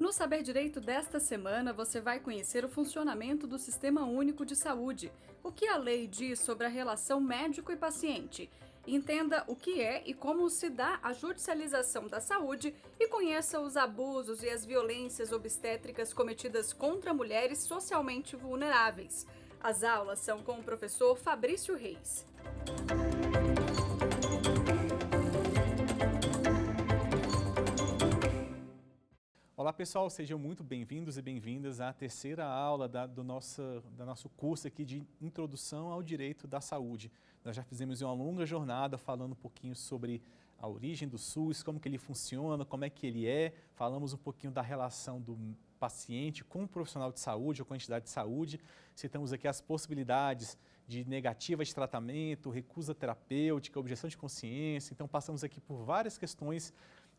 No Saber Direito desta semana, você vai conhecer o funcionamento do Sistema Único de Saúde, o que a lei diz sobre a relação médico e paciente. Entenda o que é e como se dá a judicialização da saúde e conheça os abusos e as violências obstétricas cometidas contra mulheres socialmente vulneráveis. As aulas são com o professor Fabrício Reis. Olá pessoal, sejam muito bem-vindos e bem-vindas à terceira aula do nosso curso aqui de Introdução ao Direito da Saúde. Nós já fizemos uma longa jornada falando um pouquinho sobre a origem do SUS, como que ele funciona, como é que ele é, falamos um pouquinho da relação do paciente com o profissional de saúde ou com a entidade de saúde, citamos aqui as possibilidades de negativa de tratamento, recusa terapêutica, objeção de consciência, então passamos aqui por várias questões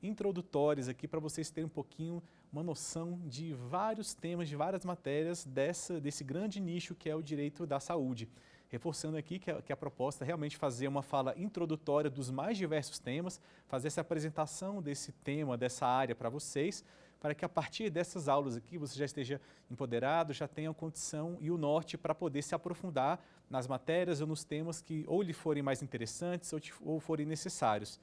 introdutórias aqui para vocês terem um pouquinho uma noção de vários temas, de várias matérias desse grande nicho que é o direito da saúde. Reforçando aqui que a proposta é realmente fazer uma fala introdutória dos mais diversos temas, fazer essa apresentação desse tema, dessa área para vocês, para que a partir dessas aulas aqui você já esteja empoderado, já tenha a condição e o norte para poder se aprofundar nas matérias ou nos temas que ou lhe forem mais interessantes ou forem necessários.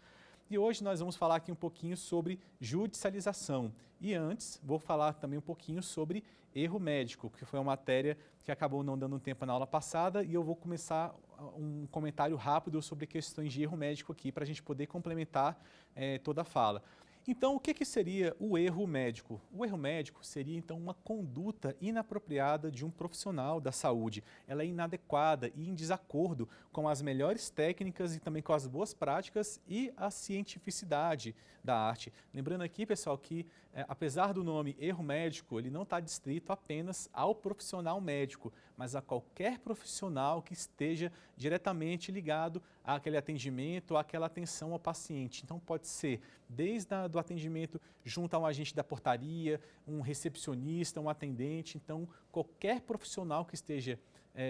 E hoje nós vamos falar aqui um pouquinho sobre judicialização. E antes, vou falar também um pouquinho sobre erro médico, que foi uma matéria que acabou não dando tempo na aula passada, e eu vou começar um comentário rápido sobre questões de erro médico aqui, para a gente poder complementar toda a fala. Então, o que seria o erro médico? O erro médico seria, então, uma conduta inapropriada de um profissional da saúde. Ela é inadequada e em desacordo com as melhores técnicas e também com as boas práticas e a cientificidade da arte. Lembrando aqui, pessoal, que apesar do nome erro médico, ele não está distrito apenas ao profissional médico, mas a qualquer profissional que esteja diretamente ligado àquele atendimento, àquela atenção ao paciente. Então, pode ser desde do atendimento junto a um agente da portaria, um recepcionista, um atendente. Então, qualquer profissional que esteja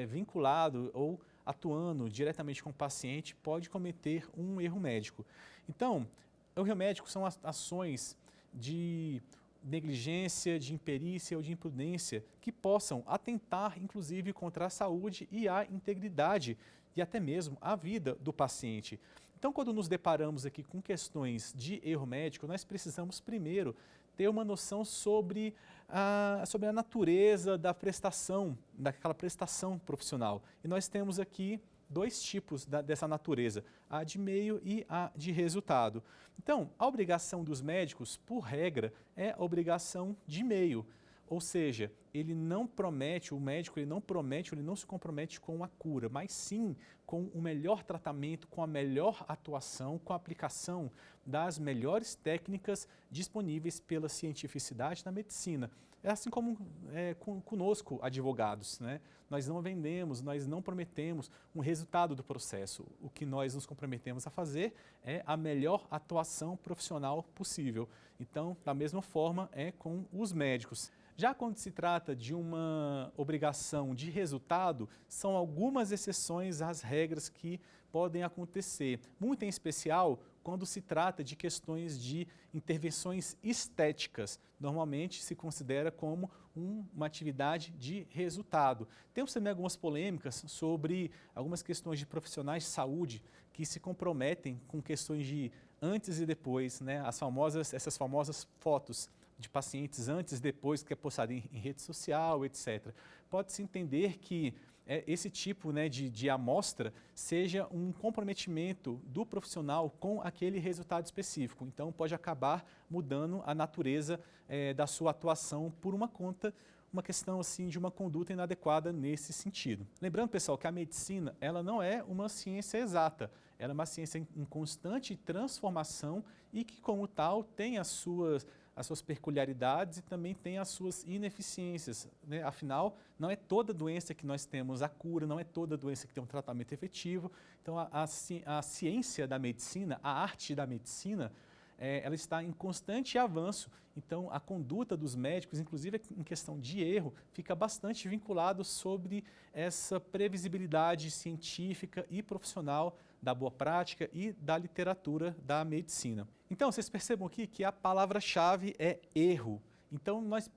vinculado ou atuando diretamente com o paciente pode cometer um erro médico. Então, o erro médico são ações de negligência, de imperícia ou de imprudência que possam atentar, inclusive, contra a saúde e a integridade e até mesmo a vida do paciente. Então, quando nos deparamos aqui com questões de erro médico, nós precisamos primeiro ter uma noção sobre a natureza da prestação, daquela prestação profissional. E nós temos aqui dois tipos dessa natureza, a de meio e a de resultado. Então, a obrigação dos médicos, por regra, é a obrigação de meio. Ou seja, ele não promete, o médico ele não se compromete com a cura, mas sim com o melhor tratamento, com a melhor atuação, com a aplicação das melhores técnicas disponíveis pela cientificidade na medicina. É assim como conosco, advogados, né? Nós não vendemos, nós não prometemos um resultado do processo. O que nós nos comprometemos a fazer é a melhor atuação profissional possível. Então, da mesma forma, é com os médicos. Já quando se trata de uma obrigação de resultado, são algumas exceções às regras que podem acontecer. Muito em especial quando se trata de questões de intervenções estéticas. Normalmente se considera como uma atividade de resultado. Temos também algumas polêmicas sobre algumas questões de profissionais de saúde que se comprometem com questões de antes e depois, né? Essas famosas fotos de pacientes antes e depois que é postado em rede social, etc. Pode-se entender que esse tipo, né, de amostra seja um comprometimento do profissional com aquele resultado específico. Então, pode acabar mudando a natureza da sua atuação por uma questão assim de uma conduta inadequada nesse sentido. Lembrando, pessoal, que a medicina ela não é uma ciência exata, ela é uma ciência em constante transformação e que, como tal, tem as suas peculiaridades e também tem as suas ineficiências, né? Afinal, não é toda doença que nós temos a cura, não é toda doença que tem um tratamento efetivo. Então, a ciência da medicina, a arte da medicina, ela está em constante avanço. Então, a conduta dos médicos, inclusive em questão de erro, fica bastante vinculado sobre essa previsibilidade científica e profissional da boa prática e da literatura da medicina. Então, vocês percebam aqui que a palavra-chave é erro. Então, nós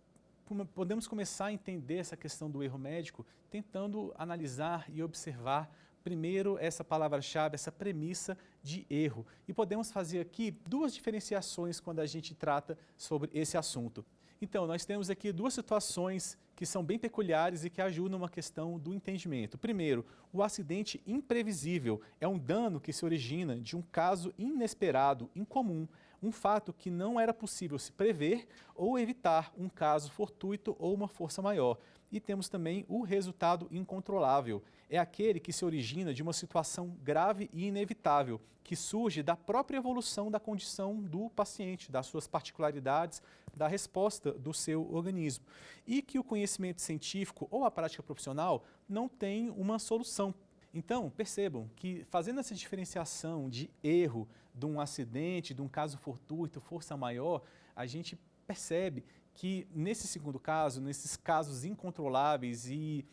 podemos começar a entender essa questão do erro médico tentando analisar e observar primeiro essa palavra-chave, essa premissa de erro. E podemos fazer aqui duas diferenciações quando a gente trata sobre esse assunto. Então, nós temos aqui duas situações que são bem peculiares e que ajudam uma questão do entendimento. Primeiro, o acidente imprevisível é um dano que se origina de um caso inesperado, incomum, um fato que não era possível se prever ou evitar, um caso fortuito ou uma força maior. E temos também o resultado incontrolável. É aquele que se origina de uma situação grave e inevitável, que surge da própria evolução da condição do paciente, das suas particularidades, da resposta do seu organismo. E que o conhecimento científico ou a prática profissional não tem uma solução. Então, percebam que fazendo essa diferenciação de erro, de um acidente, de um caso fortuito, força maior, a gente percebe que nesse segundo caso, nesses casos incontroláveis e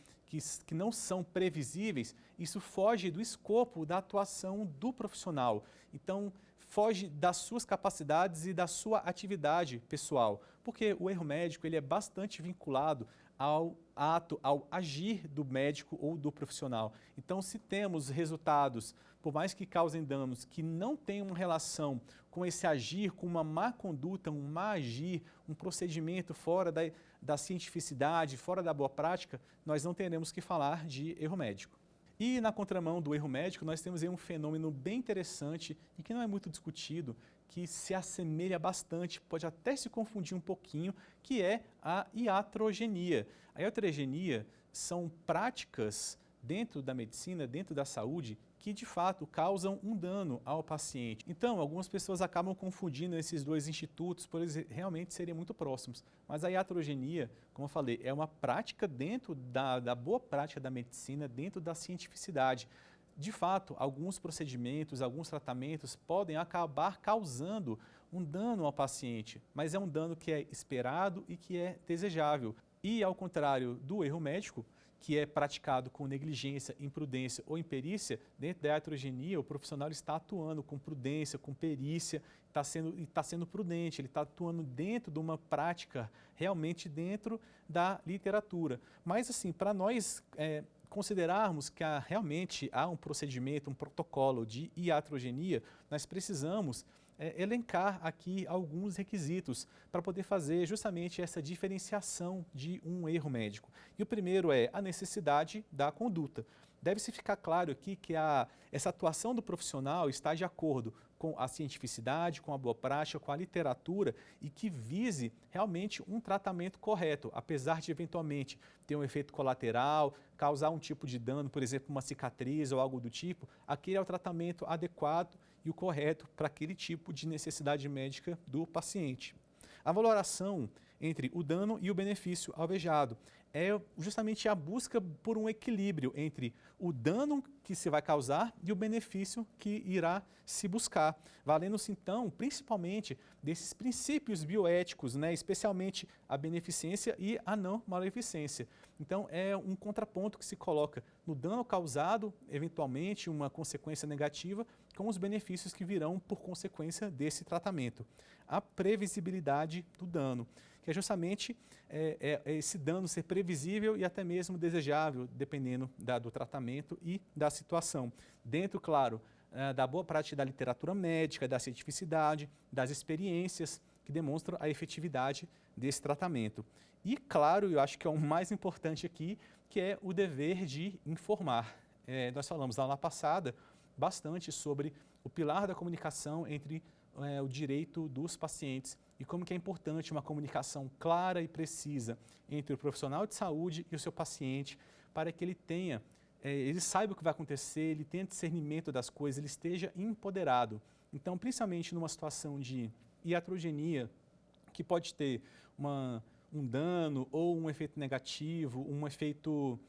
que não são previsíveis, isso foge do escopo da atuação do profissional. Então, foge das suas capacidades e da sua atividade pessoal, porque o erro médico ele é bastante vinculado ao ato, ao agir do médico ou do profissional. Então, se temos resultados, por mais que causem danos, que não tenham uma relação com esse agir, com uma má conduta, um má agir, um procedimento fora da cientificidade, fora da boa prática, nós não teremos que falar de erro médico. E na contramão do erro médico, nós temos aí um fenômeno bem interessante e que não é muito discutido, que se assemelha bastante, pode até se confundir um pouquinho, que é a iatrogenia. A iatrogenia são práticas dentro da medicina, dentro da saúde, que de fato causam um dano ao paciente. Então, algumas pessoas acabam confundindo esses dois institutos, pois realmente seriam muito próximos. Mas a iatrogenia, como eu falei, é uma prática dentro da boa prática da medicina, dentro da cientificidade. De fato, alguns procedimentos, alguns tratamentos podem acabar causando um dano ao paciente, mas é um dano que é esperado e que é desejável. E ao contrário do erro médico, que é praticado com negligência, imprudência ou imperícia, dentro da iatrogenia, o profissional está atuando com prudência, com perícia, está sendo prudente, ele está atuando dentro de uma prática, realmente dentro da literatura. Mas, assim, para nós considerarmos que realmente há um procedimento, um protocolo de iatrogenia, nós precisamos elencar aqui alguns requisitos para poder fazer justamente essa diferenciação de um erro médico. E o primeiro é a necessidade da conduta. Deve-se ficar claro aqui que essa atuação do profissional está de acordo com a cientificidade, com a boa prática, com a literatura e que vise realmente um tratamento correto, apesar de eventualmente ter um efeito colateral, causar um tipo de dano, por exemplo, uma cicatriz ou algo do tipo, aquele é o tratamento adequado e o correto para aquele tipo de necessidade médica do paciente. A valoração entre o dano e o benefício alvejado é justamente a busca por um equilíbrio entre o dano que se vai causar e o benefício que irá se buscar, valendo-se então principalmente desses princípios bioéticos, especialmente a beneficência e a não maleficência. Então é um contraponto que se coloca no dano causado, eventualmente uma consequência negativa, com os benefícios que virão por consequência desse tratamento. A previsibilidade do dano, que é justamente esse dano ser previsível e até mesmo desejável, dependendo do tratamento e da situação. Dentro, claro, da boa prática da literatura médica, da cientificidade, das experiências que demonstram a efetividade desse tratamento. E, claro, eu acho que é o mais importante aqui, que é o dever de informar. Nós falamos na aula passada bastante sobre o pilar da comunicação entre o direito dos pacientes e como que é importante uma comunicação clara e precisa entre o profissional de saúde e o seu paciente para que ele ele saiba o que vai acontecer, ele tenha discernimento das coisas, ele esteja empoderado. Então, principalmente numa situação de iatrogenia, que pode ter um dano ou um efeito negativo, um efeito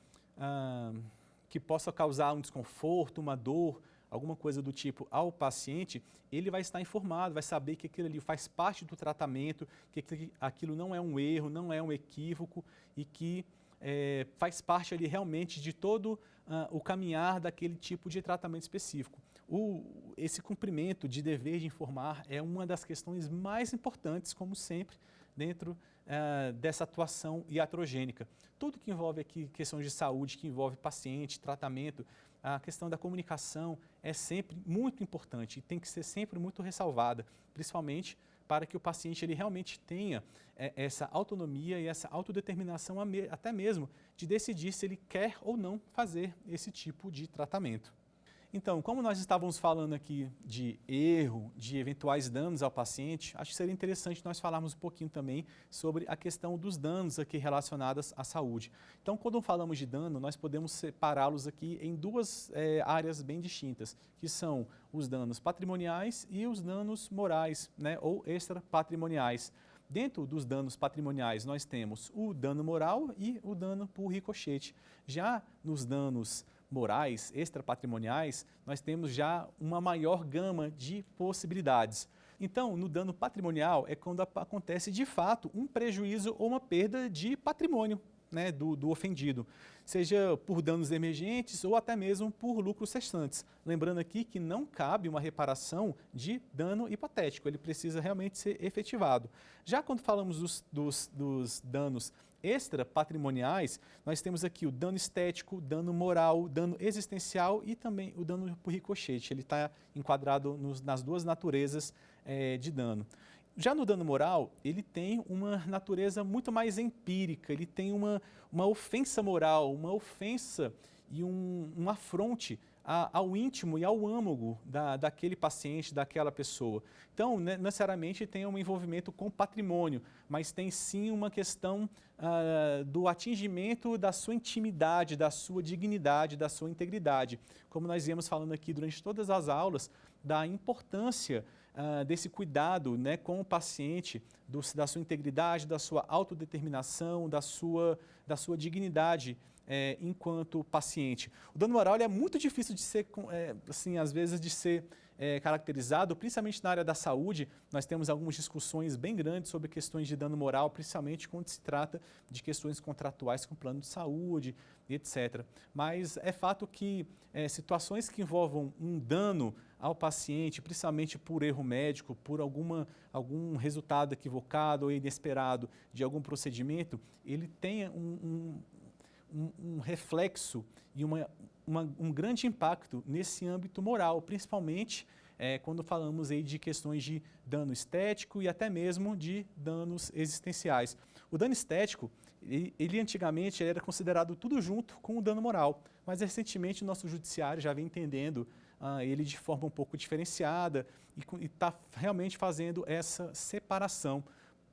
que possa causar um desconforto, uma dor, alguma coisa do tipo ao paciente, ele vai estar informado, vai saber que aquilo ali faz parte do tratamento, que aquilo não é um erro, não é um equívoco e que faz parte ali realmente de todo o caminhar daquele tipo de tratamento específico. Esse cumprimento de dever de informar é uma das questões mais importantes, como sempre, dentro dessa atuação iatrogênica. Tudo que envolve aqui questões de saúde, que envolve paciente, tratamento, a questão da comunicação é sempre muito importante e tem que ser sempre muito ressalvada, principalmente para que o paciente ele realmente tenha essa autonomia e essa autodeterminação até mesmo de decidir se ele quer ou não fazer esse tipo de tratamento. Então, como nós estávamos falando aqui de erro, de eventuais danos ao paciente, acho que seria interessante nós falarmos um pouquinho também sobre a questão dos danos aqui relacionados à saúde. Então, quando falamos de dano, nós podemos separá-los aqui em duas áreas bem distintas, que são os danos patrimoniais e os danos morais, né, ou extrapatrimoniais. Dentro dos danos patrimoniais, nós temos o dano moral e o dano por ricochete. Já nos danos morais, extrapatrimoniais, nós temos já uma maior gama de possibilidades. Então, no dano patrimonial é quando acontece de fato um prejuízo ou uma perda de patrimônio, né, do ofendido, seja por danos emergentes ou até mesmo por lucros restantes. Lembrando aqui que não cabe uma reparação de dano hipotético, ele precisa realmente ser efetivado. Já quando falamos dos danos extrapatrimoniais, nós temos aqui o dano estético, dano moral, dano existencial e também o dano por ricochete. Ele está enquadrado nas duas naturezas de dano. Já no dano moral, ele tem uma natureza muito mais empírica, ele tem uma ofensa moral, uma ofensa e um afronte ao íntimo e ao âmago daquele paciente, daquela pessoa. Então, necessariamente tem um envolvimento com patrimônio, mas tem sim uma questão do atingimento da sua intimidade, da sua dignidade, da sua integridade. Como nós viemos falando aqui durante todas as aulas, da importância desse cuidado, né, com o paciente, da sua integridade, da sua autodeterminação, da sua dignidade enquanto paciente. O dano moral é muito difícil de ser, assim, às vezes, de ser caracterizado, principalmente na área da saúde. Nós temos algumas discussões bem grandes sobre questões de dano moral, principalmente quando se trata de questões contratuais com o plano de saúde, etc. Mas é fato que situações que envolvam um dano ao paciente, principalmente por erro médico, por algum resultado equivocado ou inesperado de algum procedimento, ele tem um reflexo e um grande impacto nesse âmbito moral, principalmente quando falamos aí de questões de dano estético e até mesmo de danos existenciais. O dano estético, ele antigamente era considerado tudo junto com o dano moral, mas recentemente o nosso judiciário já vem entendendo ele de forma um pouco diferenciada e está realmente fazendo essa separação,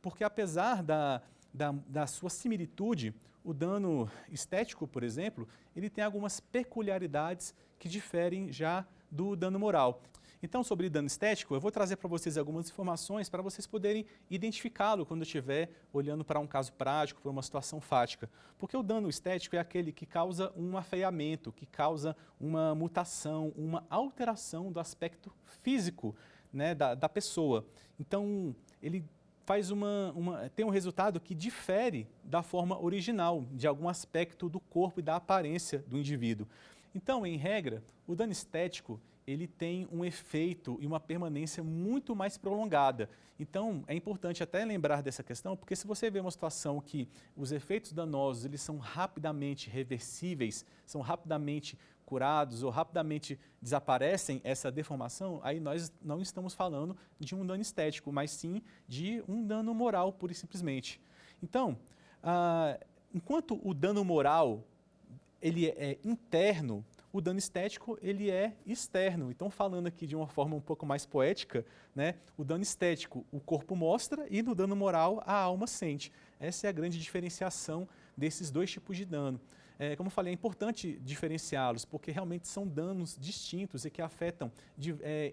porque apesar da sua similitude, o dano estético, por exemplo, ele tem algumas peculiaridades que diferem já do dano moral. Então, sobre dano estético, eu vou trazer para vocês algumas informações para vocês poderem identificá-lo quando estiver olhando para um caso prático, para uma situação fática. Porque o dano estético é aquele que causa um afeiamento, que causa uma mutação, uma alteração do aspecto físico, né, da pessoa. Então, ele tem um resultado que difere da forma original, de algum aspecto do corpo e da aparência do indivíduo. Então, em regra, o dano estético ele tem um efeito e uma permanência muito mais prolongada. Então, é importante até lembrar dessa questão, porque se você vê uma situação que os efeitos danosos eles são rapidamente reversíveis, são rapidamente curados ou rapidamente desaparecem essa deformação, aí nós não estamos falando de um dano estético, mas sim de um dano moral, pura e simplesmente. Então, enquanto o dano moral ele é interno, o dano estético ele é externo. Então, falando aqui de uma forma um pouco mais poética, né, o dano estético o corpo mostra e no dano moral a alma sente. Essa é a grande diferenciação desses dois tipos de dano. Como eu falei, é importante diferenciá-los, porque realmente são danos distintos e que afetam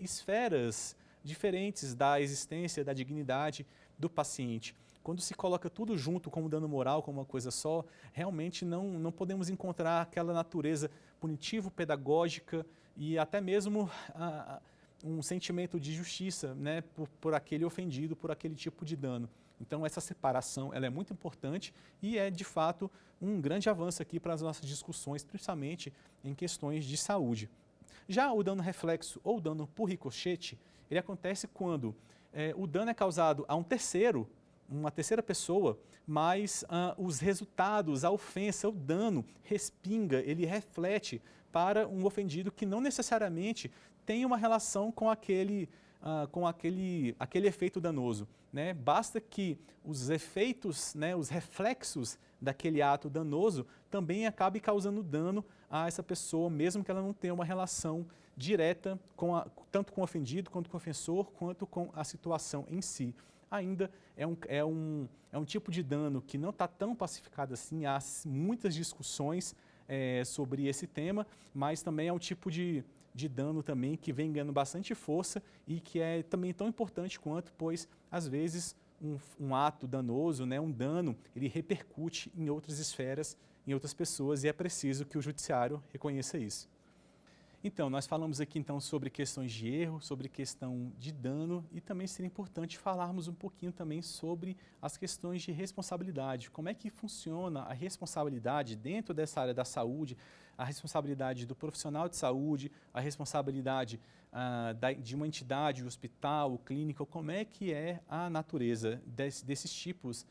esferas diferentes da existência, da dignidade do paciente. Quando se coloca tudo junto como dano moral, como uma coisa só, realmente não podemos encontrar aquela natureza punitivo-pedagógica e até mesmo um sentimento de justiça, né, por aquele ofendido, por aquele tipo de dano. Então, essa separação ela é muito importante e é, de fato, um grande avanço aqui para as nossas discussões, principalmente em questões de saúde. Já o dano reflexo ou dano por ricochete, ele acontece quando o dano é causado a um terceiro, uma terceira pessoa, mas os resultados, a ofensa, o dano respinga, ele reflete para um ofendido que não necessariamente tem uma relação com aquele efeito danoso, né? Basta que os efeitos, né, os reflexos daquele ato danoso também acabem causando dano a essa pessoa, mesmo que ela não tenha uma relação direta tanto com o ofendido, quanto com o ofensor, quanto com a situação em si. Ainda é um tipo de dano que não está tão pacificado assim, há muitas discussões sobre esse tema, mas também é um tipo de dano também que vem ganhando bastante força e que é também tão importante quanto, pois às vezes um ato danoso, né, um dano, ele repercute em outras esferas, em outras pessoas, e é preciso que o judiciário reconheça isso. Então, nós falamos aqui então sobre questões de erro, sobre questão de dano, e também seria importante falarmos um pouquinho também sobre as questões de responsabilidade. Como é que funciona a responsabilidade dentro dessa área da saúde, a responsabilidade do profissional de saúde, a responsabilidade de uma entidade, do hospital, clínica, como é que é a natureza desses tipos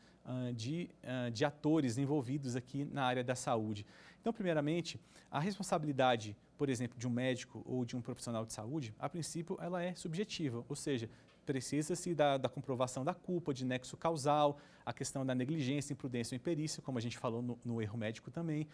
de atores envolvidos aqui na área da saúde. Então, primeiramente, a responsabilidade, por exemplo, de um médico ou de um profissional de saúde, a princípio, ela é subjetiva, ou seja, precisa-se da comprovação da culpa, de nexo causal, a questão da negligência, imprudência ou imperícia, como a gente falou no erro médico também.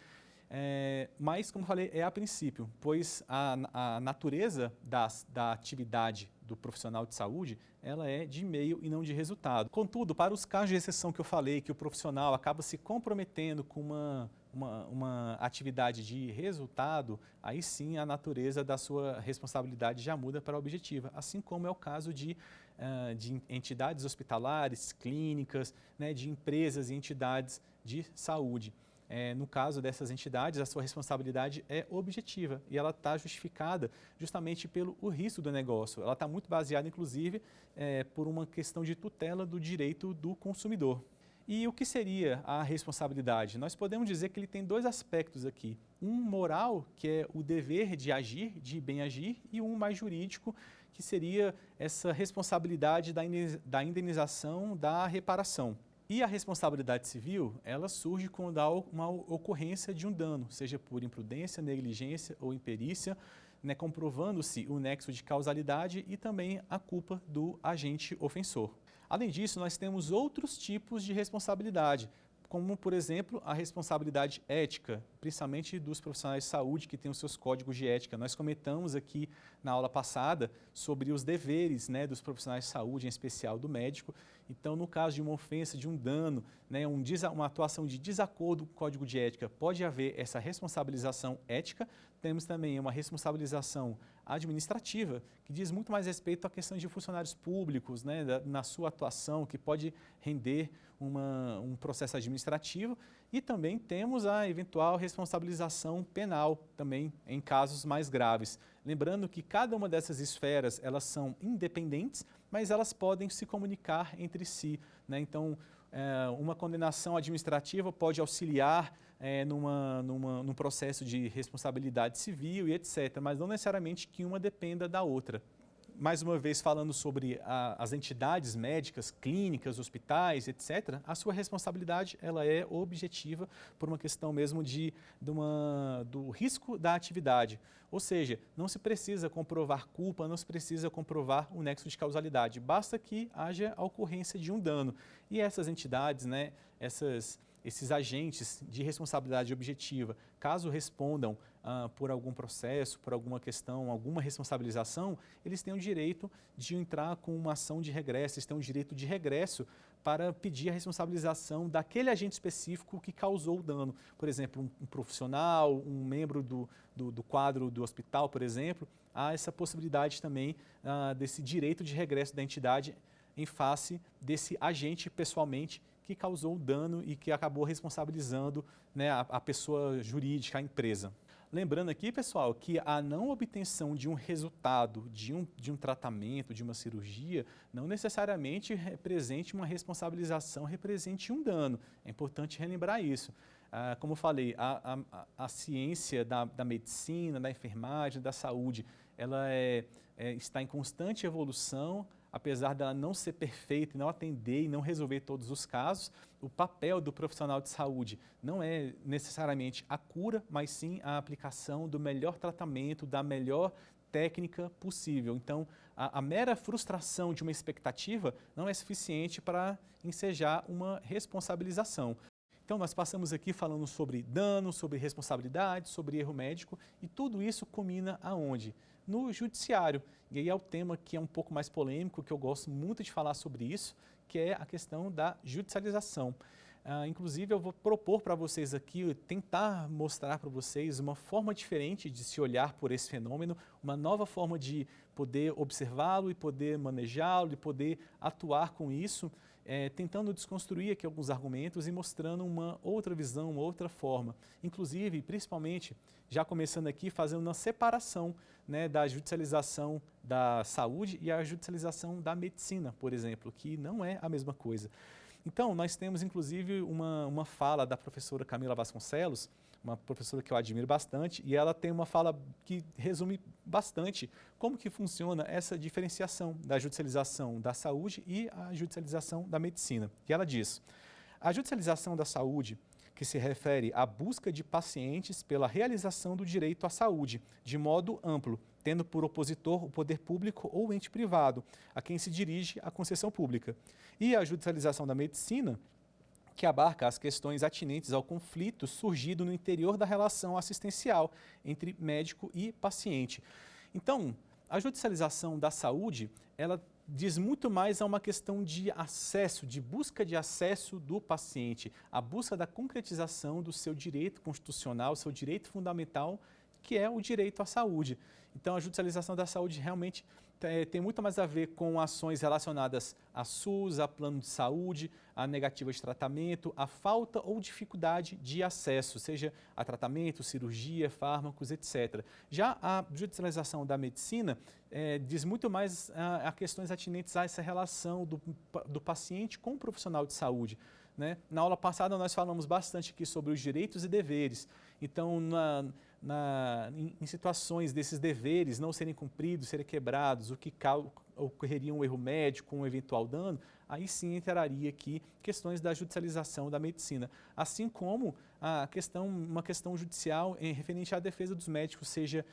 Mas, como falei, é a princípio, pois a natureza da atividade do profissional de saúde, ela é de meio e não de resultado. Contudo, para os casos de exceção que eu falei, que o profissional acaba se comprometendo com uma atividade de resultado, aí sim a natureza da sua responsabilidade já muda para a objetiva, assim como é o caso de entidades hospitalares, clínicas, né, de empresas e entidades de saúde. No caso dessas entidades, a sua responsabilidade é objetiva e ela está justificada justamente pelo risco do negócio. Ela está muito baseada, inclusive, por uma questão de tutela do direito do consumidor. E o que seria a responsabilidade? Nós podemos dizer que ele tem dois aspectos aqui. Um moral, que é o dever de agir, de bem agir, e um mais jurídico, que seria essa responsabilidade da indenização, da reparação. E a responsabilidade civil, ela surge quando há uma ocorrência de um dano, seja por imprudência, negligência ou imperícia, né, comprovando-se o nexo de causalidade e também a culpa do agente ofensor. Além disso, nós temos outros tipos de responsabilidade, como, por exemplo, a responsabilidade ética, principalmente dos profissionais de saúde que têm os seus códigos de ética. Nós comentamos aqui na aula passada sobre os deveres, né, dos profissionais de saúde, em especial do médico. Então, no caso de uma ofensa, de um dano, né, uma atuação de desacordo com o código de ética, pode haver essa responsabilização ética. Temos também uma responsabilização administrativa, que diz muito mais respeito à questão de funcionários públicos, né, na sua atuação, que pode render um processo administrativo, e também temos a eventual responsabilização penal, também em casos mais graves. Lembrando que cada uma dessas esferas, elas são independentes, mas elas podem se comunicar entre si, né? Então, uma condenação administrativa pode auxiliar num processo de responsabilidade civil e etc., mas não necessariamente que uma dependa da outra. Mais uma vez, falando sobre as entidades médicas, clínicas, hospitais, etc., a sua responsabilidade ela é objetiva por uma questão mesmo do risco da atividade. Ou seja, não se precisa comprovar culpa, não se precisa comprovar o nexo de causalidade, basta que haja a ocorrência de um dano. E essas entidades, né, esses agentes de responsabilidade objetiva, caso respondam por algum processo, por alguma questão, alguma responsabilização, eles têm o direito de entrar com uma ação de regresso, eles têm o direito de regresso para pedir a responsabilização daquele agente específico que causou o dano. Por exemplo, um profissional, um membro do quadro do hospital, por exemplo, há essa possibilidade também desse direito de regresso da entidade em face desse agente pessoalmente que causou o dano e que acabou responsabilizando, né, a pessoa jurídica, a empresa. Lembrando aqui, pessoal, que a não obtenção de um resultado, de um tratamento, de uma cirurgia, não necessariamente represente uma responsabilização, represente um dano. É importante relembrar isso. Como eu falei, a ciência da medicina, da enfermagem, da saúde, ela está em constante evolução. apesar dela não ser perfeita, não atender e não resolver todos os casos, o papel do profissional de saúde não é necessariamente a cura, mas sim a aplicação do melhor tratamento, da melhor técnica possível. Então, a mera frustração de uma expectativa não é suficiente para ensejar uma responsabilização. Então, nós passamos aqui falando sobre dano, sobre responsabilidade, sobre erro médico, e tudo isso culmina aonde? No judiciário. E aí é o tema que é um pouco mais polêmico, que eu gosto muito de falar sobre isso, que é a questão da judicialização. Inclusive, eu vou propor para vocês aqui, tentar mostrar para vocês uma forma diferente de se olhar por esse fenômeno, uma nova forma de poder observá-lo e poder manejá-lo e poder atuar com isso, tentando desconstruir aqui alguns argumentos e mostrando uma outra visão, uma outra forma. Inclusive, principalmente, já começando aqui, fazendo uma separação, né, da judicialização da saúde e a judicialização da medicina, por exemplo, que não é a mesma coisa. Então, nós temos, inclusive, uma fala da professora Camila Vasconcelos, uma professora que eu admiro bastante, e ela tem uma fala que resume bastante como que funciona essa diferenciação da judicialização da saúde e a judicialização da medicina. E ela diz: a judicialização da saúde, que se refere à busca de pacientes pela realização do direito à saúde, de modo amplo, tendo por opositor o poder público ou ente privado, a quem se dirige a concessão pública. E a judicialização da medicina, que abarca as questões atinentes ao conflito surgido no interior da relação assistencial entre médico e paciente. Então, a judicialização da saúde, ela diz muito mais a uma questão de acesso, de busca de acesso do paciente, a busca da concretização do seu direito constitucional, seu direito fundamental, que é o direito à saúde. Então, a judicialização da saúde realmente tem muito mais a ver com ações relacionadas a SUS, a plano de saúde, a negativa de tratamento, a falta ou dificuldade de acesso, seja a tratamento, cirurgia, fármacos, etc. Já a judicialização da medicina diz muito mais a questões atinentes a essa relação do paciente com o profissional de saúde, né? Na aula passada nós falamos bastante aqui sobre os direitos e deveres. Então, em situações desses deveres não serem cumpridos, serem quebrados, o que ocorreria um erro médico, um eventual dano, aí sim entraria aqui questões da judicialização da medicina, assim como uma questão judicial referente à defesa dos médicos, seja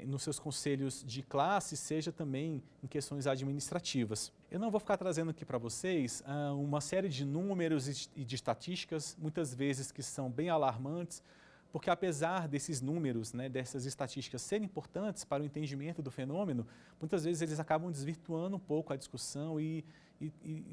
nos seus conselhos de classe, seja também em questões administrativas. Eu não vou ficar trazendo aqui para vocês uma série de números e de estatísticas, muitas vezes que são bem alarmantes, porque apesar desses números, né, dessas estatísticas serem importantes para o entendimento do fenômeno, muitas vezes eles acabam desvirtuando um pouco a discussão e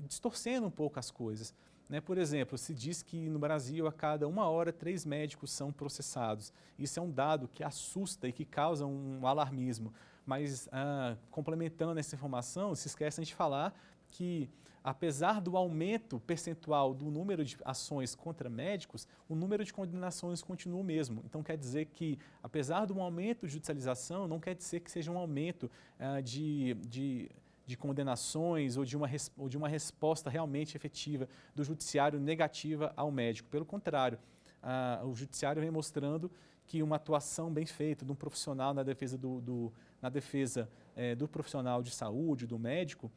distorcendo um pouco as coisas. Né? Por exemplo, se diz que no Brasil a cada 1 hora 3 médicos são processados. Isso é um dado que assusta e que causa um alarmismo. Mas, complementando essa informação, se esquecem de falar que, apesar do aumento percentual do número de ações contra médicos, o número de condenações continua o mesmo. Então, quer dizer que, apesar de um aumento de judicialização, não quer dizer que seja um aumento de condenações ou de uma resposta realmente efetiva do judiciário negativa ao médico. Pelo contrário, o judiciário vem mostrando que uma atuação bem feita de um profissional na defesa do profissional de saúde, do médico,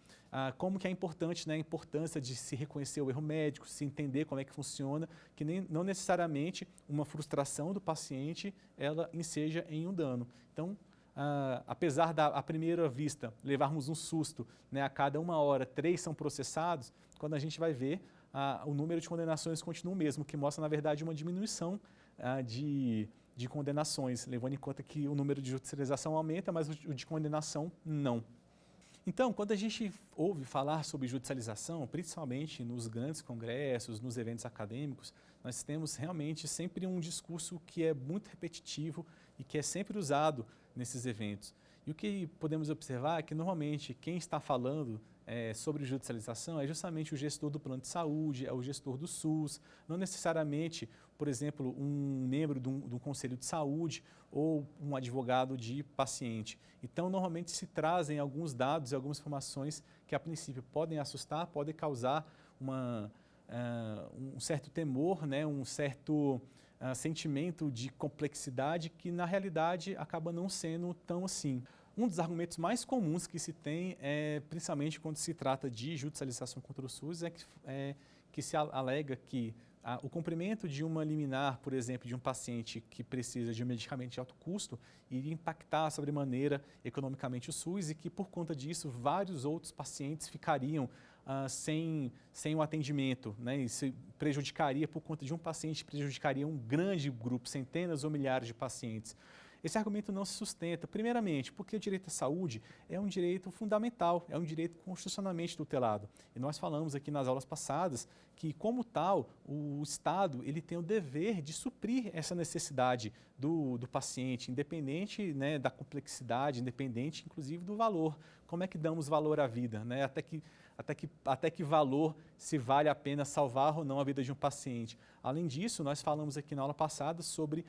como que é importante, né, a importância de se reconhecer o erro médico, se entender como é que funciona, que não necessariamente uma frustração do paciente ela enseja em um dano. Então, apesar à primeira vista levarmos um susto, né, a cada 1 hora 3 são processados, quando a gente vai ver, o número de condenações continua o mesmo, que mostra, na verdade, uma diminuição de condenações, levando em conta que o número de judicialização aumenta, mas o de condenação não. Então, quando a gente ouve falar sobre judicialização, principalmente nos grandes congressos, nos eventos acadêmicos, nós temos realmente sempre um discurso que é muito repetitivo e que é sempre usado nesses eventos. E o que podemos observar é que, normalmente, quem está falando sobre judicialização é justamente o gestor do plano de saúde, é o gestor do SUS, não necessariamente, por exemplo, um membro de um conselho de saúde ou um advogado de paciente. Então, normalmente se trazem alguns dados e algumas informações que, a princípio, podem assustar, podem causar um certo temor, né, um certo sentimento de complexidade que, na realidade, acaba não sendo tão assim. Um dos argumentos mais comuns que se tem, principalmente quando se trata de judicialização contra o SUS, que se alega que o cumprimento de uma liminar, por exemplo, de um paciente que precisa de um medicamento de alto custo, iria impactar sobremaneira economicamente o SUS e que, por conta disso, vários outros pacientes ficariam sem o atendimento, né? Isso prejudicaria, por conta de um paciente, prejudicaria um grande grupo, centenas ou milhares de pacientes. Esse argumento não se sustenta, primeiramente, porque o direito à saúde é um direito fundamental, é um direito constitucionalmente tutelado. E nós falamos aqui nas aulas passadas que, como tal, o Estado ele tem o dever de suprir essa necessidade do paciente, independente, né, da complexidade, independente, inclusive, do valor. Como é que damos valor à vida, né? Até que valor se vale a pena salvar ou não a vida de um paciente. Além disso, nós falamos aqui na aula passada sobre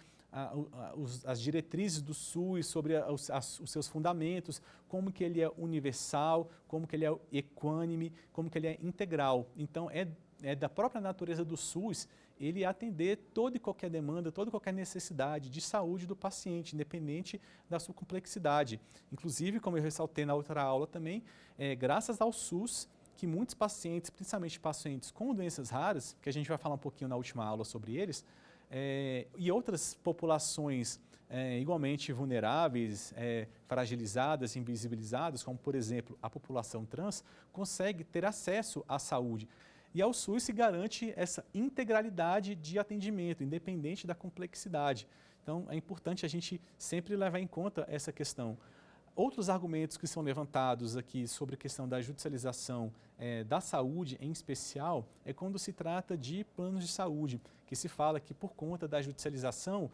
as diretrizes do SUS, sobre os seus fundamentos, como que ele é universal, como que ele é equânime, como que ele é integral. Então, é da própria natureza do SUS ele atender toda e qualquer demanda, toda e qualquer necessidade de saúde do paciente, independente da sua complexidade. Inclusive, como eu ressaltei na outra aula também, graças ao SUS, que muitos pacientes, principalmente pacientes com doenças raras, que a gente vai falar um pouquinho na última aula sobre eles, e outras populações igualmente vulneráveis, fragilizadas, invisibilizadas, como, por exemplo, a população trans, consegue ter acesso à saúde. E ao SUS se garante essa integralidade de atendimento, independente da complexidade. Então, é importante a gente sempre levar em conta essa questão. Outros argumentos que são levantados aqui sobre a questão da judicialização da saúde, em especial, é quando se trata de planos de saúde, que se fala que por conta da judicialização,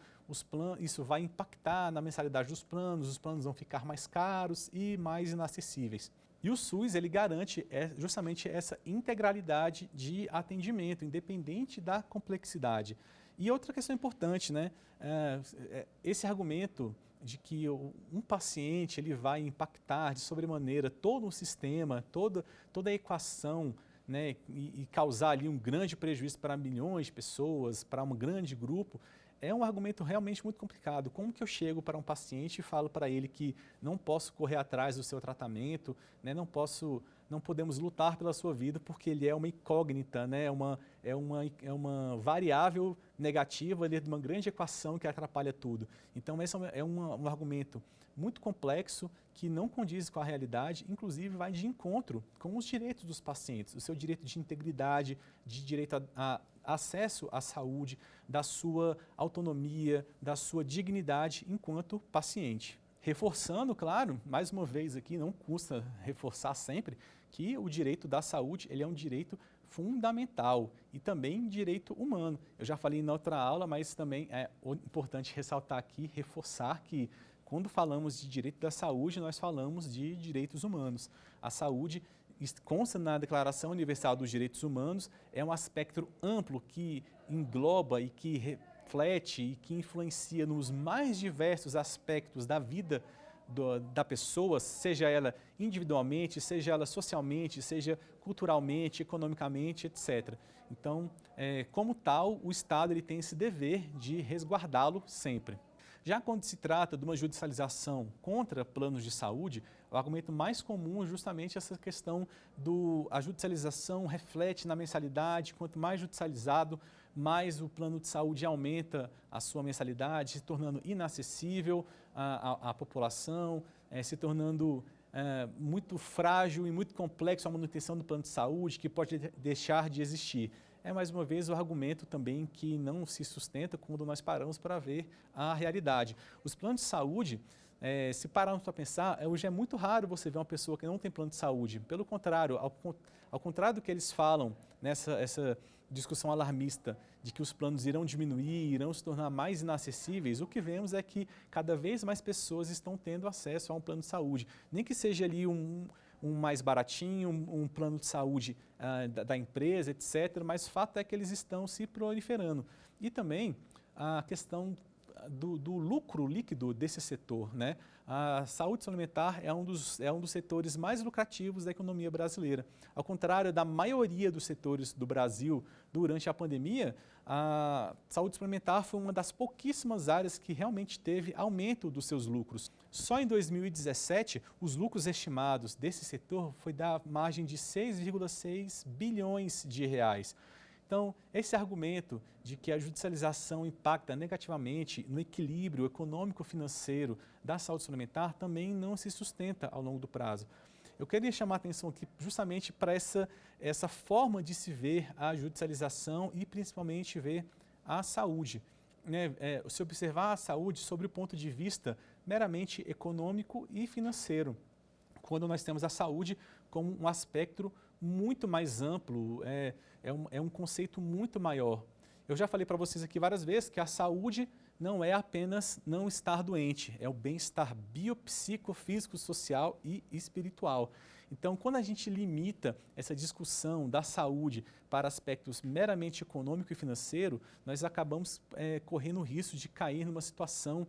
isso vai impactar na mensalidade dos planos, os planos vão ficar mais caros e mais inacessíveis. E o SUS, ele garante justamente essa integralidade de atendimento, independente da complexidade. E outra questão importante, né? Esse argumento de que um paciente ele vai impactar de sobremaneira todo um sistema, toda a equação, né, e causar ali um grande prejuízo para milhões de pessoas, para um grande grupo, é um argumento realmente muito complicado. Como que eu chego para um paciente e falo para ele que não posso correr atrás do seu tratamento, né, não podemos lutar pela sua vida porque ele é uma incógnita, né, é uma variável negativa de uma grande equação que atrapalha tudo. Então, esse é um argumento muito complexo que não condiz com a realidade, inclusive vai de encontro com os direitos dos pacientes, o seu direito de integridade, de direito a acesso à saúde, da sua autonomia, da sua dignidade enquanto paciente. Reforçando, claro, mais uma vez aqui, não custa reforçar sempre, que o direito da saúde ele é um direito fundamental e também direito humano. Eu já falei na outra aula, mas também é importante ressaltar aqui, reforçar que quando falamos de direito da saúde, nós falamos de direitos humanos. A saúde consta na Declaração Universal dos Direitos Humanos, é um aspecto amplo que engloba e que reflete e que influencia nos mais diversos aspectos da vida da pessoa, seja ela individualmente, seja ela socialmente, seja culturalmente, economicamente, etc. Então, como tal, o Estado ele tem esse dever de resguardá-lo sempre. Já quando se trata de uma judicialização contra planos de saúde, o argumento mais comum é justamente essa questão a judicialização reflete na mensalidade, quanto mais judicializado, mais o plano de saúde aumenta a sua mensalidade, se tornando inacessível à população, se tornando muito frágil e muito complexo a manutenção do plano de saúde, que pode deixar de existir. É, mais uma vez, o argumento também que não se sustenta quando nós paramos para ver a realidade. Os planos de saúde, se pararmos para pensar, hoje é muito raro você ver uma pessoa que não tem plano de saúde. Pelo contrário, ao contrário do que eles falam essa discussão alarmista de que os planos irão diminuir, irão se tornar mais inacessíveis, o que vemos é que cada vez mais pessoas estão tendo acesso a um plano de saúde. Nem que seja ali um mais baratinho, um plano de saúde da empresa, etc. Mas o fato é que eles estão se proliferando. E também a questão do lucro líquido desse setor, né? A saúde suplementar é um dos setores mais lucrativos da economia brasileira. Ao contrário da maioria dos setores do Brasil durante a pandemia, a saúde suplementar foi uma das pouquíssimas áreas que realmente teve aumento dos seus lucros. Só em 2017, os lucros estimados desse setor foi da margem de 6,6 bilhões de reais. Então, esse argumento de que a judicialização impacta negativamente no equilíbrio econômico-financeiro da saúde suplementar também não se sustenta ao longo do prazo. Eu queria chamar a atenção aqui justamente para essa forma de se ver a judicialização e principalmente ver a saúde. Se observar a saúde sobre o ponto de vista meramente econômico e financeiro, quando nós temos a saúde como um aspecto muito mais amplo, é um conceito muito maior. Eu já falei para vocês aqui várias vezes que a saúde não é apenas não estar doente, é o bem-estar biopsicofísico, social e espiritual. Então, quando a gente limita essa discussão da saúde para aspectos meramente econômico e financeiro, nós acabamos correndo o risco de cair numa situação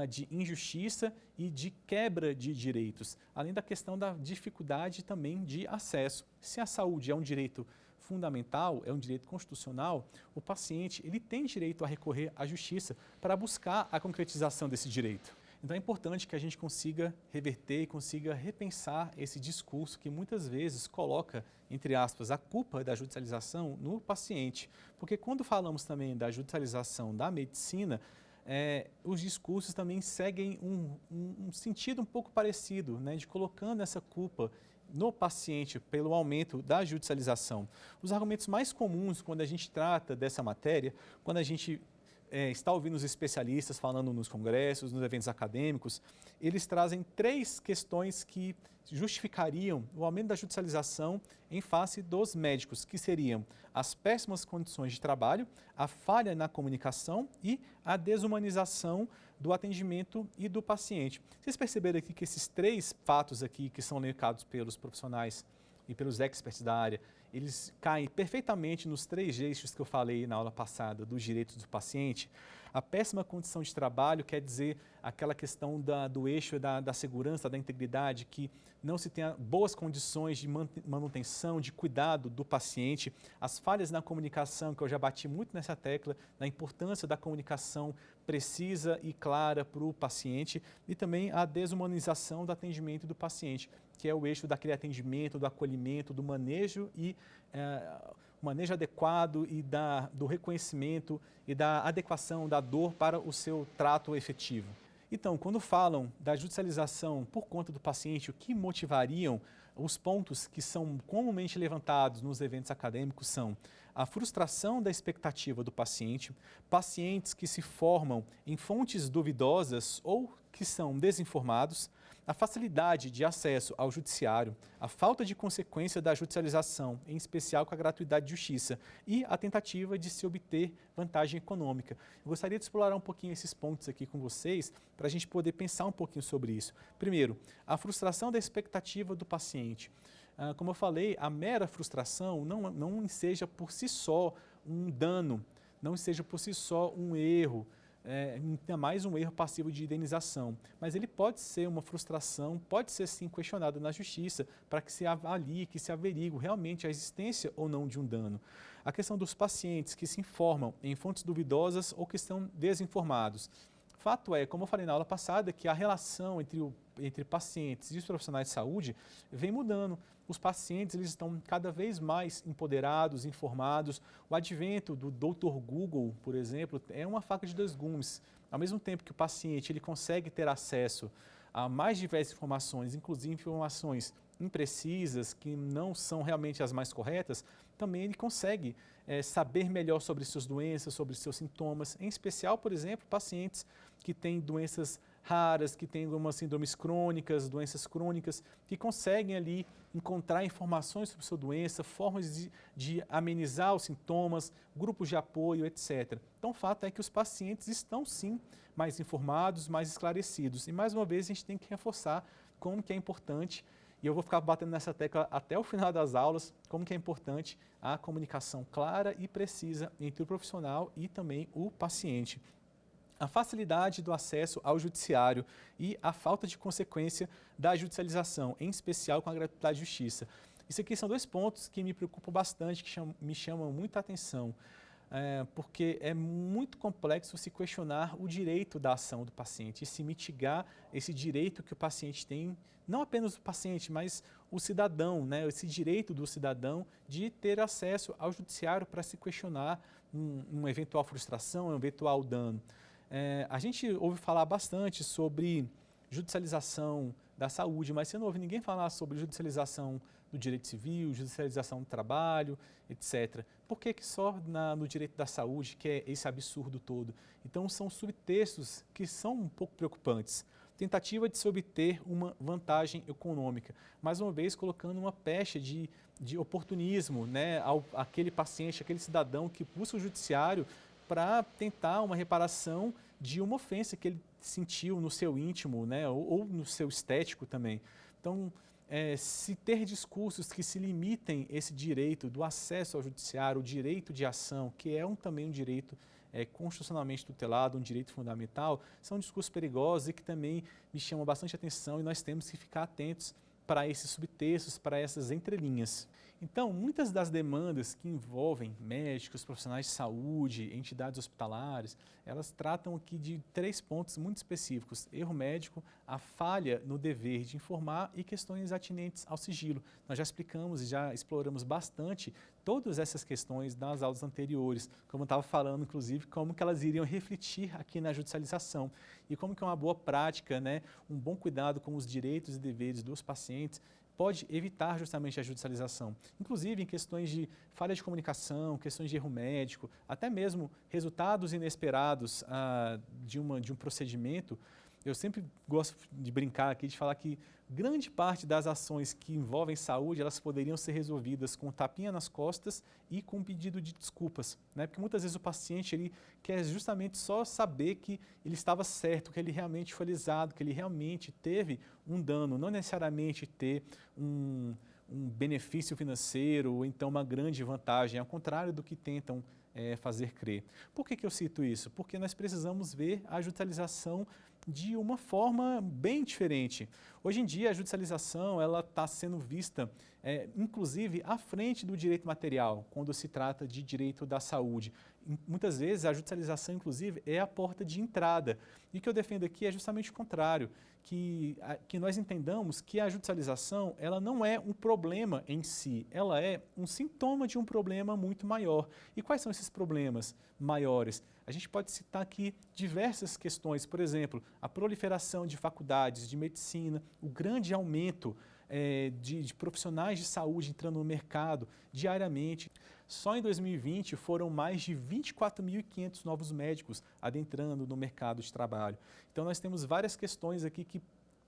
de injustiça e de quebra de direitos, além da questão da dificuldade também de acesso. Se a saúde é um direito fundamental, é um direito constitucional, o paciente ele tem direito a recorrer à justiça para buscar a concretização desse direito. Então é importante que a gente consiga reverter e consiga repensar esse discurso que muitas vezes coloca, entre aspas, a culpa da judicialização no paciente. Porque quando falamos também da judicialização da medicina, os discursos também seguem um sentido um pouco parecido, de colocando essa culpa no paciente pelo aumento da judicialização. Os argumentos mais comuns quando a gente trata dessa matéria, quando a gente está ouvindo os especialistas falando nos congressos, nos eventos acadêmicos, eles trazem 3 questões que justificariam o aumento da judicialização em face dos médicos, que seriam as péssimas condições de trabalho, a falha na comunicação e a desumanização do atendimento e do paciente. Vocês perceberam aqui que esses 3 fatos aqui que são elencados pelos profissionais e pelos experts da área, eles caem perfeitamente nos 3 eixos que eu falei na aula passada dos direitos do paciente. A péssima condição de trabalho quer dizer aquela questão do eixo da segurança, da integridade, que não se tenha boas condições de manutenção, de cuidado do paciente. As falhas na comunicação, que eu já bati muito nessa tecla, da importância da comunicação precisa e clara para o paciente, e também a desumanização do atendimento do paciente, que é o eixo daquele atendimento, do acolhimento, do manejo e manejo adequado e do reconhecimento e da adequação da dor para o seu trato efetivo. Então, quando falam da judicialização por conta do paciente, o que motivariam os pontos que são comumente levantados nos eventos acadêmicos são a frustração da expectativa do paciente, pacientes que se formam em fontes duvidosas ou que são desinformados, a facilidade de acesso ao judiciário, a falta de consequência da judicialização, em especial com a gratuidade de justiça, e a tentativa de se obter vantagem econômica. Eu gostaria de explorar um pouquinho esses pontos aqui com vocês, para a gente poder pensar um pouquinho sobre isso. Primeiro, a frustração da expectativa do paciente. Como eu falei, a mera frustração não enseja por si só um dano, não enseja por si só um erro, ainda mais um erro passivo de indenização. Mas ele pode ser uma frustração, pode ser sim questionado na justiça para que se avalie, que se averigue realmente a existência ou não de um dano. A questão dos pacientes que se informam em fontes duvidosas ou que estão desinformados. Fato é, como eu falei na aula passada, que a relação entre pacientes e os profissionais de saúde vem mudando. Os pacientes eles estão cada vez mais empoderados, informados. O advento do Dr. Google, por exemplo, é uma faca de 2 gumes. Ao mesmo tempo que o paciente ele consegue ter acesso a mais diversas informações, inclusive informações imprecisas, que não são realmente as mais corretas, também ele consegue saber melhor sobre suas doenças, sobre seus sintomas, em especial, por exemplo, pacientes que têm doenças raras, que têm algumas síndromes crônicas, doenças crônicas, que conseguem ali encontrar informações sobre sua doença, formas de amenizar os sintomas, grupos de apoio, etc. Então, o fato é que os pacientes estão, sim, mais informados, mais esclarecidos. E, mais uma vez, a gente tem que reforçar como que é importante, e eu vou ficar batendo nessa tecla até o final das aulas, como que é importante a comunicação clara e precisa entre o profissional e também o paciente. a facilidade do acesso ao judiciário e a falta de consequência da judicialização, em especial com a gratuidade de justiça. Isso aqui são dois pontos que me preocupam bastante, que me chamam muita atenção, porque é muito complexo se questionar o direito da ação do paciente e se mitigar esse direito que o paciente tem, não apenas o paciente, mas o cidadão, né, esse direito do cidadão de ter acesso ao judiciário para se questionar uma eventual frustração, um eventual dano. A gente ouve falar bastante sobre judicialização da saúde, mas você não ouve ninguém falar sobre judicialização do direito civil, judicialização do trabalho, etc. Por que só no direito da saúde, que é esse absurdo todo? Então, são subtextos que são um pouco preocupantes. Tentativa de se obter uma vantagem econômica, mais uma vez colocando uma pecha de oportunismo, né, àquele paciente, aquele cidadão que busca o judiciário para tentar uma reparação de uma ofensa que ele sentiu no seu íntimo, né, ou no seu estético também. Então, se ter discursos que se limitem esse direito do acesso ao judiciário, o direito de ação, que é também um direito constitucionalmente tutelado, um direito fundamental, são discursos perigosos e que também me chamam bastante atenção e nós temos que ficar atentos para esses subtextos, para essas entrelinhas. Então, muitas das demandas que envolvem médicos, profissionais de saúde, entidades hospitalares, elas tratam aqui de 3 pontos muito específicos: erro médico, a falha no dever de informar e questões atinentes ao sigilo. Nós já explicamos e já exploramos bastante todas essas questões nas aulas anteriores, como eu estava falando, inclusive, como que elas iriam refletir aqui na judicialização e como que é uma boa prática, né, um bom cuidado com os direitos e deveres dos pacientes, pode evitar justamente a judicialização. Inclusive em questões de falha de comunicação, questões de erro médico, até mesmo resultados inesperados de um procedimento. Eu sempre gosto de brincar aqui, de falar que grande parte das ações que envolvem saúde, elas poderiam ser resolvidas com um tapinha nas costas e com um pedido de desculpas, né? Porque muitas vezes o paciente ele quer justamente só saber que ele estava certo, que ele realmente foi lesado, que ele realmente teve um dano, não necessariamente ter um benefício financeiro ou então uma grande vantagem, ao contrário do que tentam fazer crer. Por que eu cito isso? Porque nós precisamos ver a judicialização de uma forma bem diferente. Hoje em dia, a judicialização ela está sendo vista, inclusive, à frente do direito material, quando se trata de direito da saúde. Muitas vezes, a judicialização, inclusive, é a porta de entrada. E o que eu defendo aqui é justamente o contrário, que nós entendamos que a judicialização ela não é um problema em si, ela é um sintoma de um problema muito maior. E quais são esses problemas maiores? A gente pode citar aqui diversas questões, por exemplo, a proliferação de faculdades de medicina, o grande aumento de profissionais de saúde entrando no mercado diariamente. Só em 2020 foram mais de 24.500 novos médicos adentrando no mercado de trabalho. Então nós temos várias questões aqui que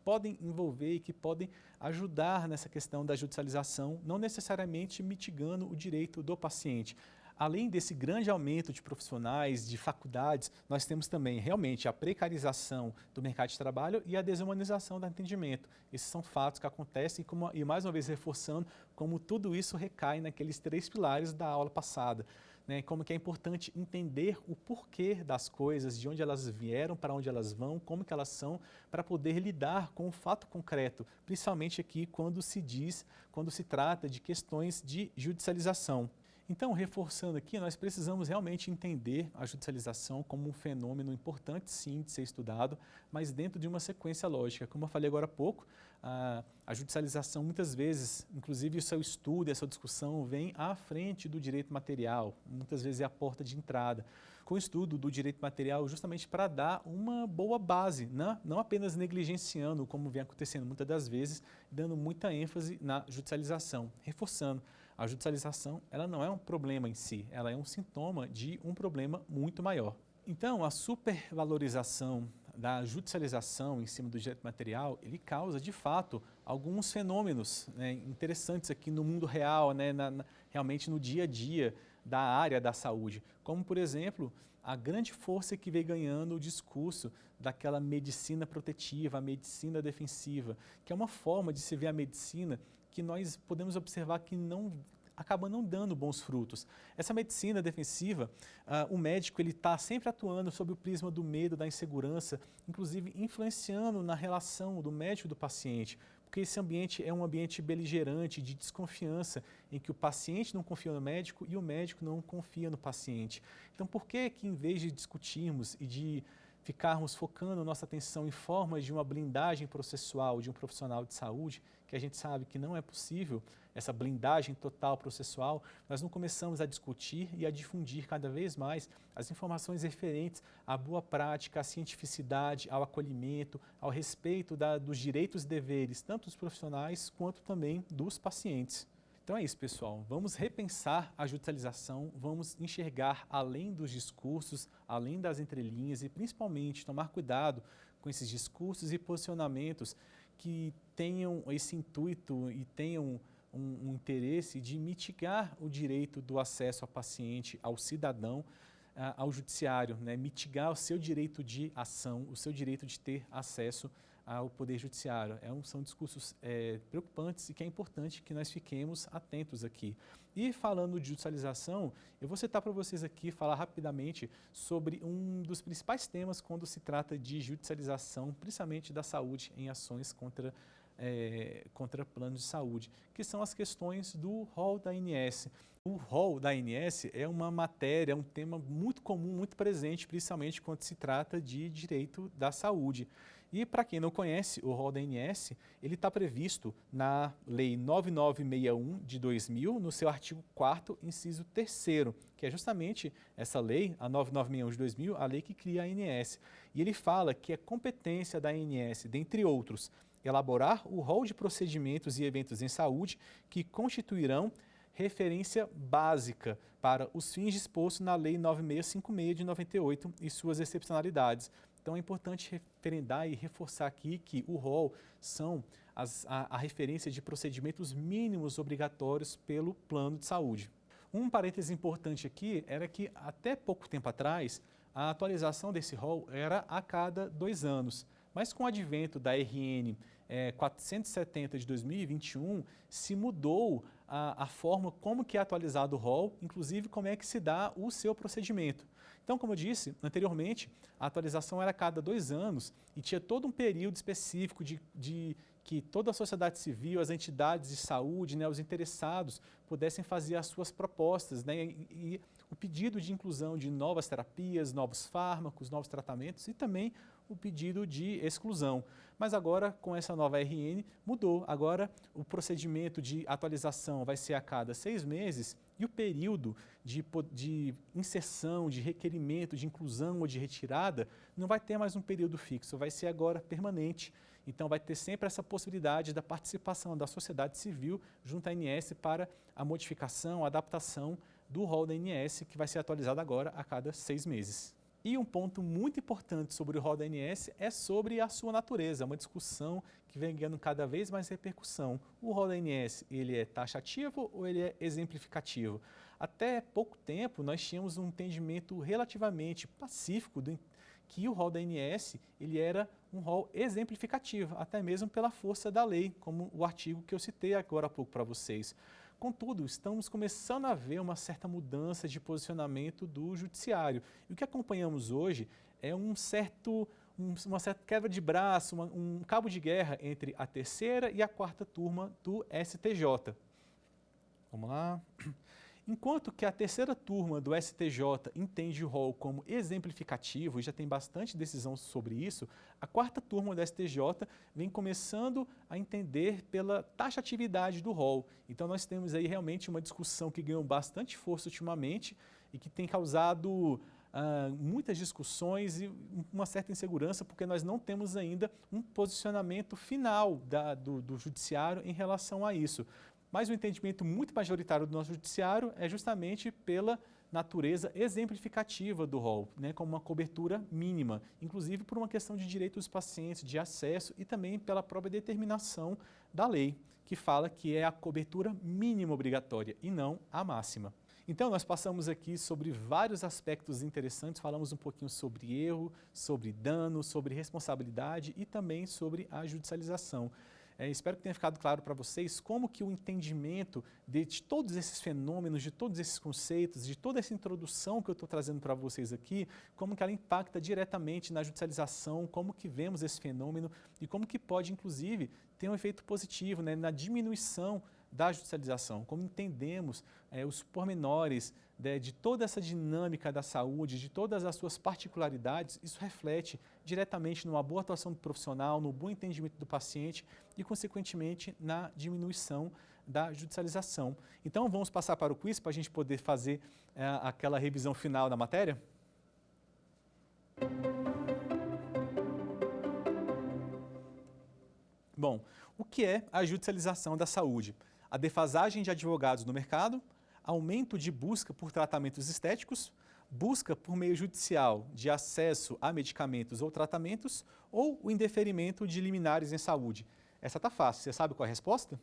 podem envolver e que podem ajudar nessa questão da judicialização, não necessariamente mitigando o direito do paciente. Além desse grande aumento de profissionais, de faculdades, nós temos também realmente a precarização do mercado de trabalho e a desumanização do atendimento. Esses são fatos que acontecem e mais uma vez reforçando como tudo isso recai naqueles 3 pilares da aula passada. Né, como que é importante entender o porquê das coisas, de onde elas vieram, para onde elas vão, como que elas são, para poder lidar com o fato concreto, principalmente aqui quando se trata de questões de judicialização. Então, reforçando aqui, nós precisamos realmente entender a judicialização como um fenômeno importante, sim, de ser estudado, mas dentro de uma sequência lógica. Como eu falei agora há pouco, a judicialização muitas vezes, inclusive o seu estudo e a sua discussão, vem à frente do direito material, muitas vezes é a porta de entrada, com o estudo do direito material justamente para dar uma boa base, né? Não apenas negligenciando, como vem acontecendo muitas das vezes, dando muita ênfase na judicialização, reforçando. A judicialização ela não é um problema em si, ela é um sintoma de um problema muito maior. Então, a supervalorização da judicialização em cima do direito material, ele causa, de fato, alguns fenômenos, né, interessantes aqui no mundo real, né, realmente no dia a dia da área da saúde, como, por exemplo, a grande força que vem ganhando o discurso daquela medicina protetiva, a medicina defensiva, que é uma forma de se ver a medicina que nós podemos observar que não acaba não dando bons frutos. Essa medicina defensiva, o médico ele está sempre atuando sob o prisma do medo, da insegurança, inclusive influenciando na relação do médico e do paciente, porque esse ambiente é um ambiente beligerante, de desconfiança, em que o paciente não confia no médico e o médico não confia no paciente. Então, por que em vez de discutirmos e de ficarmos focando nossa atenção em formas de uma blindagem processual de um profissional de saúde, que a gente sabe que não é possível, essa blindagem total processual, nós não começamos a discutir e a difundir cada vez mais as informações referentes à boa prática, à cientificidade, ao acolhimento, ao respeito dos direitos e deveres, tanto dos profissionais quanto também dos pacientes. Então é isso, pessoal. Vamos repensar a judicialização, vamos enxergar além dos discursos, além das entrelinhas e principalmente tomar cuidado com esses discursos e posicionamentos que tenham esse intuito e tenham um interesse de mitigar o direito do acesso ao paciente, ao cidadão, ao judiciário, né? Mitigar o seu direito de ação, o seu direito de ter acesso ao Poder Judiciário. São discursos preocupantes e que é importante que nós fiquemos atentos aqui. E falando de judicialização, eu vou citar para vocês aqui, falar rapidamente sobre um dos principais temas quando se trata de judicialização, principalmente da saúde em ações contra planos de saúde, que são as questões do rol da ANS. O rol da ANS é uma matéria, um tema muito comum, muito presente, principalmente quando se trata de direito da saúde. E para quem não conhece, o rol da ANS, ele está previsto na Lei 9961 de 2000, no seu artigo 4º, inciso 3º, que é justamente essa lei, a 9961 de 2000, a lei que cria a ANS. E ele fala que é competência da ANS, dentre outros, elaborar o rol de procedimentos e eventos em saúde que constituirão referência básica para os fins dispostos na Lei 9656 de 98 e suas excepcionalidades. Então é importante referendar e reforçar aqui que o rol são a referência de procedimentos mínimos obrigatórios pelo plano de saúde. Um parêntese importante aqui era que até pouco tempo atrás a atualização desse rol era a cada 2 anos. Mas com o advento da RN 470 de 2021, se mudou a forma como que é atualizado o rol, inclusive como é que se dá o seu procedimento. Então, como eu disse anteriormente, a atualização era a cada 2 anos e tinha todo um período específico de que toda a sociedade civil, as entidades de saúde, né, os interessados pudessem fazer as suas propostas, né, e o pedido de inclusão de novas terapias, novos fármacos, novos tratamentos e também o pedido de exclusão. Mas agora, com essa nova RN, mudou. Agora, o procedimento de atualização vai ser a cada 6 meses e o período de inserção, de requerimento, de inclusão ou de retirada não vai ter mais um período fixo, vai ser agora permanente. Então, vai ter sempre essa possibilidade da participação da sociedade civil junto à ANS para a modificação, a adaptação do rol da ANS, que vai ser atualizado agora a cada 6 meses. E um ponto muito importante sobre o rol da ANS é sobre a sua natureza, uma discussão que vem ganhando cada vez mais repercussão. O rol da ANS, ele é taxativo ou ele é exemplificativo? Até pouco tempo, nós tínhamos um entendimento relativamente pacífico que o rol da ANS ele era um rol exemplificativo, até mesmo pela força da lei, como o artigo que eu citei agora há pouco para vocês. Contudo, estamos começando a ver uma certa mudança de posicionamento do judiciário. E o que acompanhamos hoje é uma certa quebra de braço, um cabo de guerra entre a 3ª e a 4ª turma do STJ. Vamos lá. Enquanto que a 3ª turma do STJ entende o rol como exemplificativo, e já tem bastante decisão sobre isso, a 4ª turma do STJ vem começando a entender pela taxatividade do rol. Então nós temos aí realmente uma discussão que ganhou bastante força ultimamente e que tem causado muitas discussões e uma certa insegurança, porque nós não temos ainda um posicionamento final do judiciário em relação a isso. Mas o entendimento muito majoritário do nosso judiciário é justamente pela natureza exemplificativa do rol, né, como uma cobertura mínima, inclusive por uma questão de direito dos pacientes, de acesso e também pela própria determinação da lei, que fala que é a cobertura mínima obrigatória e não a máxima. Então, nós passamos aqui sobre vários aspectos interessantes, falamos um pouquinho sobre erro, sobre dano, sobre responsabilidade e também sobre a judicialização. Espero que tenha ficado claro para vocês como que o entendimento de todos esses fenômenos, de todos esses conceitos, de toda essa introdução que eu estou trazendo para vocês aqui, como que ela impacta diretamente na judicialização, como que vemos esse fenômeno e como que pode, inclusive, ter um efeito positivo, né, na diminuição da judicialização, como entendemos os pormenores, né, de toda essa dinâmica da saúde, de todas as suas particularidades, isso reflete diretamente numa boa atuação do profissional, no bom entendimento do paciente e, consequentemente, na diminuição da judicialização. Então, vamos passar para o quiz para a gente poder fazer aquela revisão final da matéria? Bom, o que é a judicialização da saúde? A defasagem de advogados no mercado, aumento de busca por tratamentos estéticos, busca por meio judicial de acesso a medicamentos ou tratamentos ou o indeferimento de liminares em saúde. Essa está fácil, você sabe qual é a resposta?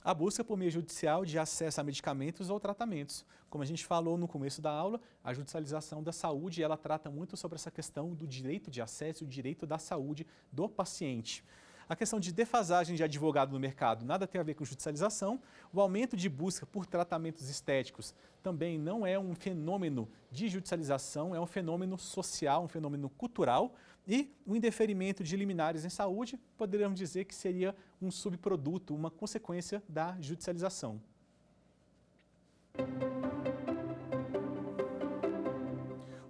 A busca por meio judicial de acesso a medicamentos ou tratamentos. Como a gente falou no começo da aula, a judicialização da saúde, ela trata muito sobre essa questão do direito de acesso e o direito da saúde do paciente. A questão de defasagem de advogado no mercado nada tem a ver com judicialização. O aumento de busca por tratamentos estéticos também não é um fenômeno de judicialização, é um fenômeno social, um fenômeno cultural. E o indeferimento de liminares em saúde, poderíamos dizer que seria um subproduto, uma consequência da judicialização.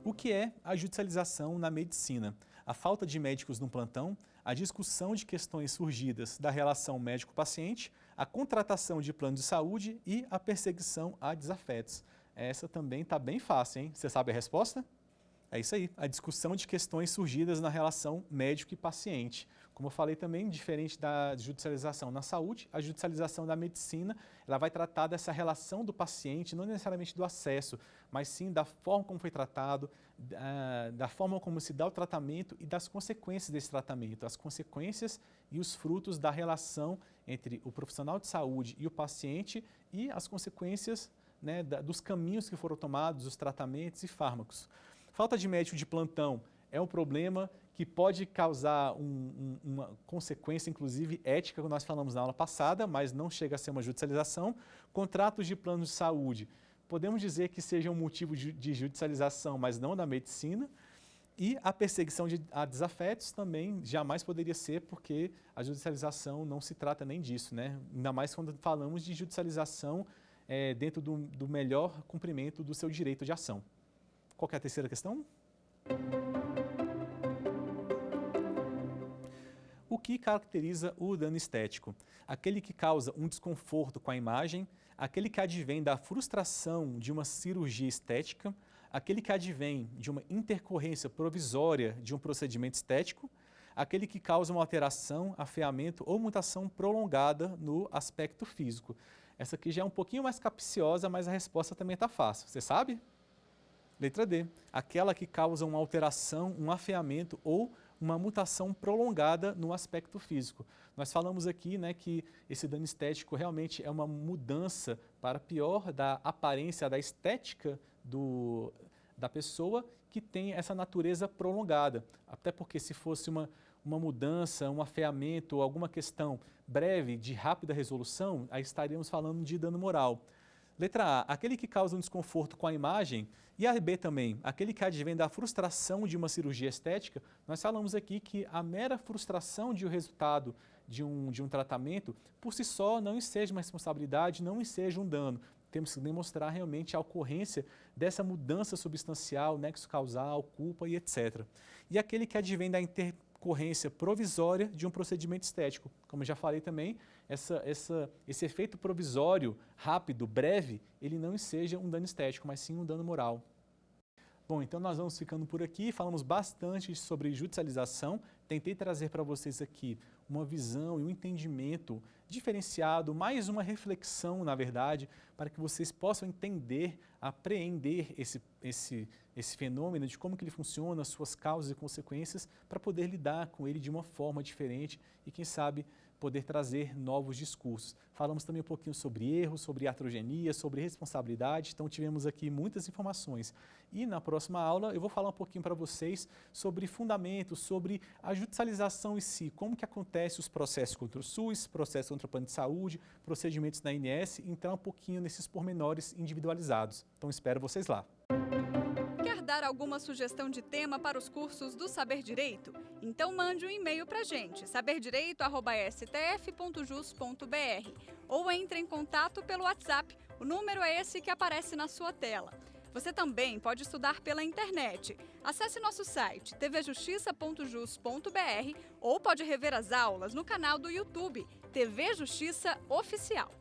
O que é a judicialização na medicina? A falta de médicos no plantão, a discussão de questões surgidas da relação médico-paciente, a contratação de plano de saúde e a perseguição a desafetos. Essa também está bem fácil, hein? Você sabe a resposta? É isso aí, a discussão de questões surgidas na relação médico e paciente. Como eu falei também, diferente da judicialização na saúde, a judicialização da medicina, ela vai tratar dessa relação do paciente, não necessariamente do acesso, mas sim da forma como foi tratado, da forma como se dá o tratamento e das consequências desse tratamento, as consequências e os frutos da relação entre o profissional de saúde e o paciente e as consequências, né, dos caminhos que foram tomados, os tratamentos e fármacos. Falta de médico de plantão é um problema que pode causar uma consequência, inclusive ética, que nós falamos na aula passada, mas não chega a ser uma judicialização. Contratos de planos de saúde, podemos dizer que seja um motivo de judicialização, mas não da medicina. E a perseguição a desafetos também jamais poderia ser, porque a judicialização não se trata nem disso, né? Ainda mais quando falamos de judicialização dentro do melhor cumprimento do seu direito de ação. Qual que é a terceira questão? O que caracteriza o dano estético? Aquele que causa um desconforto com a imagem, aquele que advém da frustração de uma cirurgia estética, aquele que advém de uma intercorrência provisória de um procedimento estético, aquele que causa uma alteração, afeamento ou mutação prolongada no aspecto físico. Essa aqui já é um pouquinho mais capciosa, mas a resposta também está fácil. Você sabe? Letra D, aquela que causa uma alteração, um afeamento ou uma mutação prolongada no aspecto físico. Nós falamos aqui, né, que esse dano estético realmente é uma mudança para pior da aparência, da estética da pessoa que tem essa natureza prolongada. Até porque se fosse uma mudança, um afeamento, alguma questão breve, de rápida resolução, aí estaríamos falando de dano moral. Letra A, aquele que causa um desconforto com a imagem, e a B também, aquele que advém da frustração de uma cirurgia estética. Nós falamos aqui que a mera frustração de um resultado de um tratamento, por si só, não enseja uma responsabilidade, não enseja um dano. Temos que demonstrar realmente a ocorrência dessa mudança substancial, nexo causal, culpa e etc. E aquele que advém da intercorrência provisória de um procedimento estético. Como eu já falei também, esse efeito provisório, rápido, breve, ele não enseja um dano estético, mas sim um dano moral. Bom, então nós vamos ficando por aqui, falamos bastante sobre judicialização, tentei trazer para vocês aqui uma visão e um entendimento diferenciado, mais uma reflexão, na verdade, para que vocês possam entender, apreender esse fenômeno, de como que ele funciona, suas causas e consequências, para poder lidar com ele de uma forma diferente e, quem sabe, poder trazer novos discursos. Falamos também um pouquinho sobre erros, sobre iatrogenia, sobre responsabilidade, então tivemos aqui muitas informações. E na próxima aula eu vou falar um pouquinho para vocês sobre fundamentos, sobre a judicialização em si, como que acontece os processos contra o SUS, processos contra o plano de saúde, procedimentos na INS, entrar um pouquinho nesses pormenores individualizados. Então espero vocês lá. Quer dar alguma sugestão de tema para os cursos do Saber Direito? Então mande um e-mail para a gente, saberdireito@stf.jus.br, ou entre em contato pelo WhatsApp, o número é esse que aparece na sua tela. Você também pode estudar pela internet. Acesse nosso site tvjustiça.jus.br ou pode rever as aulas no canal do YouTube TV Justiça Oficial.